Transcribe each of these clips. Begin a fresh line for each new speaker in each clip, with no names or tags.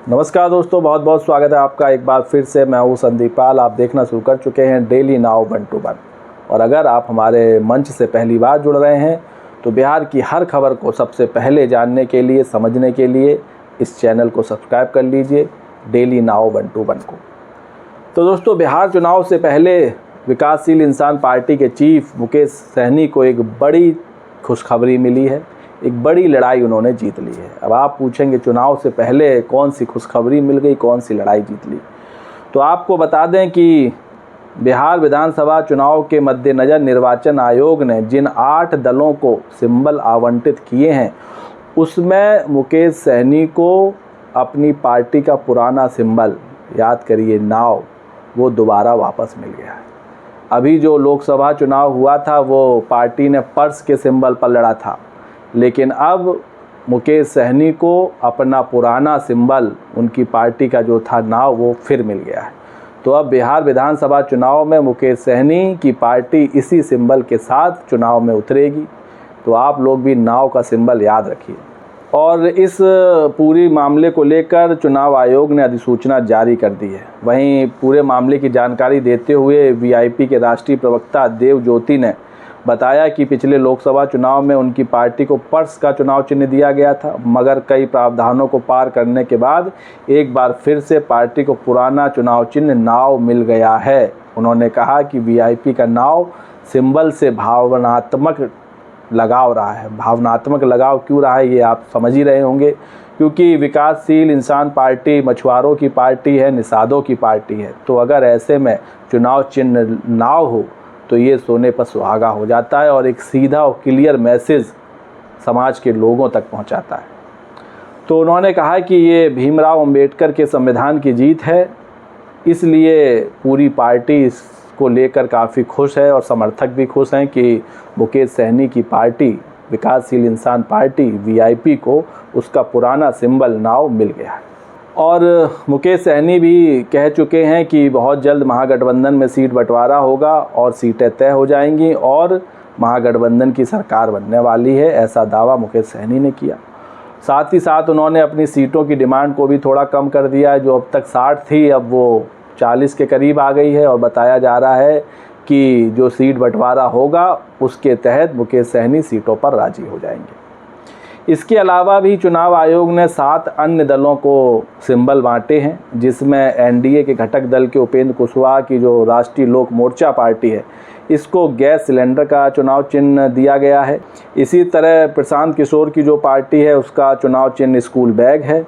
नमस्कार दोस्तों, बहुत बहुत स्वागत है आपका एक बार फिर से। मैं हूँ संदीप पाल। आप देखना शुरू कर चुके हैं डेली नाउ 1-2-1। और अगर आप हमारे मंच से पहली बार जुड़ रहे हैं तो बिहार की हर खबर को सबसे पहले जानने के लिए, समझने के लिए इस चैनल को सब्सक्राइब कर लीजिए, डेली नाउ 1-2-1 को। तो दोस्तों, बिहार चुनाव से पहले विकासशील इंसान पार्टी के चीफ मुकेश सहनी को एक बड़ी खुशखबरी मिली है। एक बड़ी लड़ाई उन्होंने जीत ली है। अब आप पूछेंगे चुनाव से पहले कौन सी खुशखबरी मिल गई, कौन सी लड़ाई जीत ली। तो आपको बता दें कि बिहार विधानसभा चुनाव के मद्देनज़र निर्वाचन आयोग ने जिन 8 दलों को सिंबल आवंटित किए हैं उसमें मुकेश सहनी को अपनी पार्टी का पुराना सिंबल, याद करिए नाव, वो दोबारा वापस मिल गया है। अभी जो लोकसभा चुनाव हुआ था वो पार्टी ने पर्स के सिंबल पर लड़ा था, लेकिन अब मुकेश सहनी को अपना पुराना सिंबल, उनकी पार्टी का जो था नाव, वो फिर मिल गया है। तो अब बिहार विधानसभा चुनाव में मुकेश सहनी की पार्टी इसी सिंबल के साथ चुनाव में उतरेगी। तो आप लोग भी नाव का सिंबल याद रखिए। और इस पूरी मामले को लेकर चुनाव आयोग ने अधिसूचना जारी कर दी है। वहीं पूरे मामले की जानकारी देते हुए वीआईपी के राष्ट्रीय प्रवक्ता देव ज्योति ने बताया कि पिछले लोकसभा चुनाव में उनकी पार्टी को पर्स का चुनाव चिन्ह दिया गया था, मगर कई प्रावधानों को पार करने के बाद एक बार फिर से पार्टी को पुराना चुनाव चिन्ह नाव मिल गया है। उन्होंने कहा कि वीआईपी का नाव सिंबल से भावनात्मक लगाव रहा है। भावनात्मक लगाव क्यों रहा है ये आप समझ ही रहे होंगे, क्योंकि विकासशील इंसान पार्टी मछुआरों की पार्टी है, निषादों की पार्टी है। तो अगर ऐसे में चुनाव चिन्ह नाव हो तो ये सोने पर सुहागा हो जाता है और एक सीधा और क्लियर मैसेज समाज के लोगों तक पहुंचाता है। तो उन्होंने कहा कि ये भीमराव अंबेडकर के संविधान की जीत है, इसलिए पूरी पार्टी इसको लेकर काफ़ी खुश है और समर्थक भी खुश हैं कि मुकेश सहनी की पार्टी, विकासशील इंसान पार्टी वीआईपी को उसका पुराना सिंबल नाव मिल गया है। और मुकेश सहनी भी कह चुके हैं कि बहुत जल्द महागठबंधन में सीट बंटवारा होगा और सीटें तय हो जाएंगी और महागठबंधन की सरकार बनने वाली है, ऐसा दावा मुकेश सहनी ने किया। साथ ही साथ उन्होंने अपनी सीटों की डिमांड को भी थोड़ा कम कर दिया है। जो अब तक 60 थी, अब वो 40 के करीब आ गई है और बताया जा रहा है कि जो सीट बंटवारा होगा उसके तहत मुकेश सहनी सीटों पर राजी हो जाएंगे। इसके अलावा भी चुनाव आयोग ने 7 अन्य दलों को सिंबल बांटे हैं, जिसमें एनडीए के घटक दल के उपेंद्र कुशवाहा की जो राष्ट्रीय लोक मोर्चा पार्टी है, इसको गैस सिलेंडर का चुनाव चिन्ह दिया गया है। इसी तरह प्रशांत किशोर की जो पार्टी है उसका चुनाव चिन्ह स्कूल बैग है।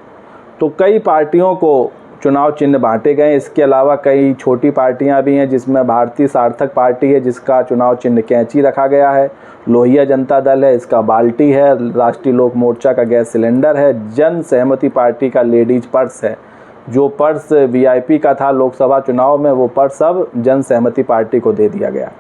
तो कई पार्टियों को चुनाव चिन्ह बांटे गए। इसके अलावा कई छोटी पार्टियां भी हैं, जिसमें भारतीय सार्थक पार्टी है जिसका चुनाव चिन्ह कैंची रखा गया है, लोहिया जनता दल है, इसका बाल्टी है, राष्ट्रीय लोक मोर्चा का गैस सिलेंडर है, जन सहमति पार्टी का लेडीज पर्स है। जो पर्स वीआईपी का था लोकसभा चुनाव में, वो पर्स अब जन सहमति पार्टी को दे दिया गया।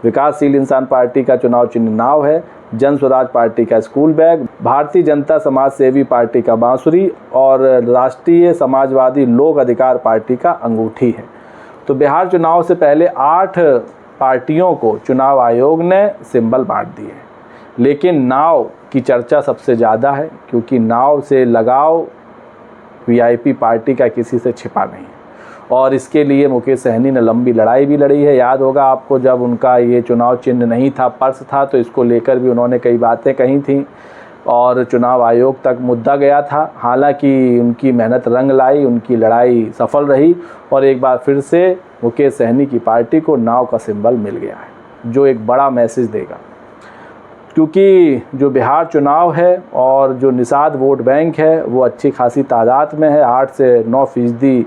विकासशील इंसान पार्टी का चुनाव चिन्ह नाव है, जन स्वराज पार्टी का स्कूल बैग, भारतीय जनता समाज सेवी पार्टी का बांसुरी और राष्ट्रीय समाजवादी लोक अधिकार पार्टी का अंगूठी है। तो बिहार चुनाव से पहले 8 पार्टियों को चुनाव आयोग ने सिंबल बांट दिए, लेकिन नाव की चर्चा सबसे ज़्यादा है, क्योंकि नाव से लगाव वीआईपी पार्टी का किसी से छिपा नहीं है। और इसके लिए मुकेश सहनी ने लंबी लड़ाई भी लड़ी है। याद होगा आपको, जब उनका ये चुनाव चिन्ह नहीं था, पर्स था, तो इसको लेकर भी उन्होंने कई बातें कही थी और चुनाव आयोग तक मुद्दा गया था। हालांकि उनकी मेहनत रंग लाई, उनकी लड़ाई सफल रही और एक बार फिर से मुकेश सहनी की पार्टी को नाव का सिंबल मिल गया है, जो एक बड़ा मैसेज देगा। क्योंकि जो बिहार चुनाव है और जो निषाद वोट बैंक है वो अच्छी खासी तादाद में है, 8 से 9%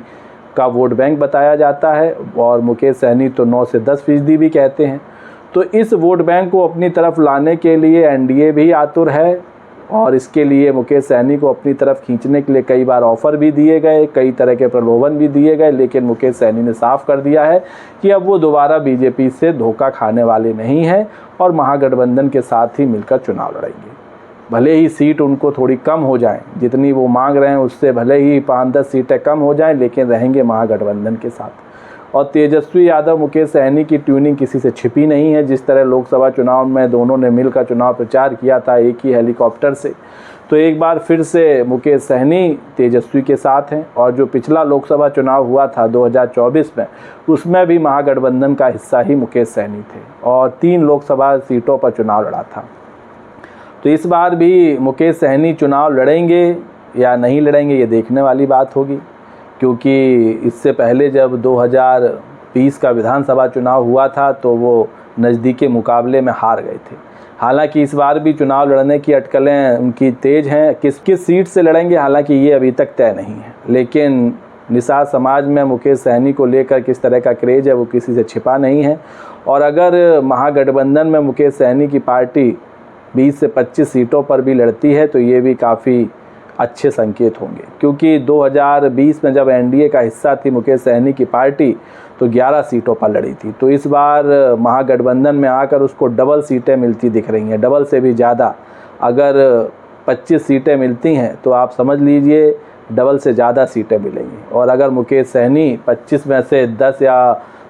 का वोट बैंक बताया जाता है और मुकेश सहनी तो 9 से 10% भी कहते हैं। तो इस वोट बैंक को अपनी तरफ लाने के लिए एनडीए भी आतुर है और इसके लिए मुकेश सहनी को अपनी तरफ खींचने के लिए कई बार ऑफ़र भी दिए गए, कई तरह के प्रलोभन भी दिए गए, लेकिन मुकेश सहनी ने साफ कर दिया है कि अब वो दोबारा बीजेपी से धोखा खाने वाले नहीं हैं और महागठबंधन के साथ ही मिलकर चुनाव लड़ेंगे। भले ही सीट उनको थोड़ी कम हो जाए, जितनी वो मांग रहे हैं उससे भले ही 5-10 सीटें कम हो जाएं, लेकिन रहेंगे महागठबंधन के साथ। और तेजस्वी यादव मुकेश सहनी की ट्यूनिंग किसी से छिपी नहीं है। जिस तरह लोकसभा चुनाव में दोनों ने मिलकर चुनाव प्रचार किया था एक ही हेलीकॉप्टर से, तो एक बार फिर से मुकेश सहनी तेजस्वी के साथ हैं और जो पिछला लोकसभा चुनाव हुआ था 2024 में, उसमें भी महागठबंधन का हिस्सा ही मुकेश सहनी थे और 3 लोकसभा सीटों पर चुनाव लड़ा था। तो इस बार भी मुकेश सहनी चुनाव लड़ेंगे या नहीं लड़ेंगे, ये देखने वाली बात होगी, क्योंकि इससे पहले जब 2020 का विधानसभा चुनाव हुआ था तो वो नज़दीकी मुकाबले में हार गए थे। हालांकि इस बार भी चुनाव लड़ने की अटकलें उनकी तेज़ हैं। किस सीट से लड़ेंगे हालांकि ये अभी तक तय नहीं है, लेकिन निषाद समाज में मुकेश सहनी को लेकर किस तरह का क्रेज़ है वो किसी से छिपा नहीं है। और अगर महागठबंधन में मुकेश सहनी की पार्टी 20 से 25 सीटों पर भी लड़ती है तो ये भी काफ़ी अच्छे संकेत होंगे, क्योंकि 2020 में जब एनडीए का हिस्सा थी मुकेश सहनी की पार्टी तो 11 सीटों पर लड़ी थी। तो इस बार महागठबंधन में आकर उसको डबल सीटें मिलती दिख रही हैं, डबल से भी ज़्यादा। अगर 25 सीटें मिलती हैं तो आप समझ लीजिए डबल से ज़्यादा सीटें मिलेंगी। और अगर मुकेश सहनी 25 में से 10 या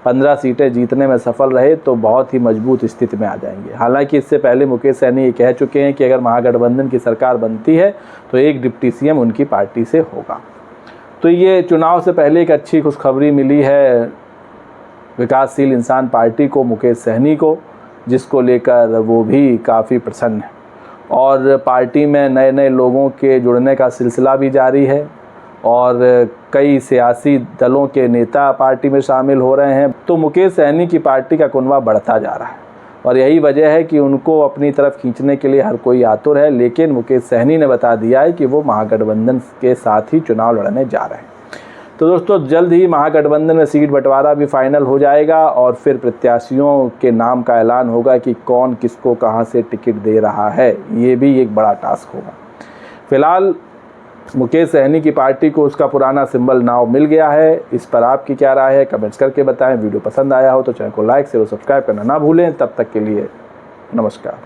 15 सीटें जीतने में सफल रहे तो बहुत ही मजबूत स्थिति में आ जाएंगे। हालांकि इससे पहले मुकेश सहनी ये कह चुके हैं कि अगर महागठबंधन की सरकार बनती है तो एक डिप्टी सीएम उनकी पार्टी से होगा। तो ये चुनाव से पहले एक अच्छी खुशखबरी मिली है विकासशील इंसान पार्टी को, मुकेश सहनी को, जिसको लेकर वो भी काफ़ी प्रसन्न है। और पार्टी में नए नए लोगों के जुड़ने का सिलसिला भी जारी है और कई सियासी दलों के नेता पार्टी में शामिल हो रहे हैं। तो मुकेश सहनी की पार्टी का कुनबा बढ़ता जा रहा है और यही वजह है कि उनको अपनी तरफ खींचने के लिए हर कोई आतुर है। लेकिन मुकेश सहनी ने बता दिया है कि वो महागठबंधन के साथ ही चुनाव लड़ने जा रहे हैं। तो दोस्तों जल्द ही महागठबंधन में सीट बंटवारा भी फाइनल हो जाएगा और फिर प्रत्याशियों के नाम का ऐलान होगा कि कौन किसको कहां से टिकट दे रहा है। ये भी एक बड़ा टास्क होगा। फिलहाल मुकेश सहनी की पार्टी को उसका पुराना सिंबल नाव मिल गया है। इस पर आपकी क्या राय है कमेंट्स करके बताएं। वीडियो पसंद आया हो तो चैनल को लाइक शेयर और सब्सक्राइब करना ना भूलें। तब तक के लिए नमस्कार।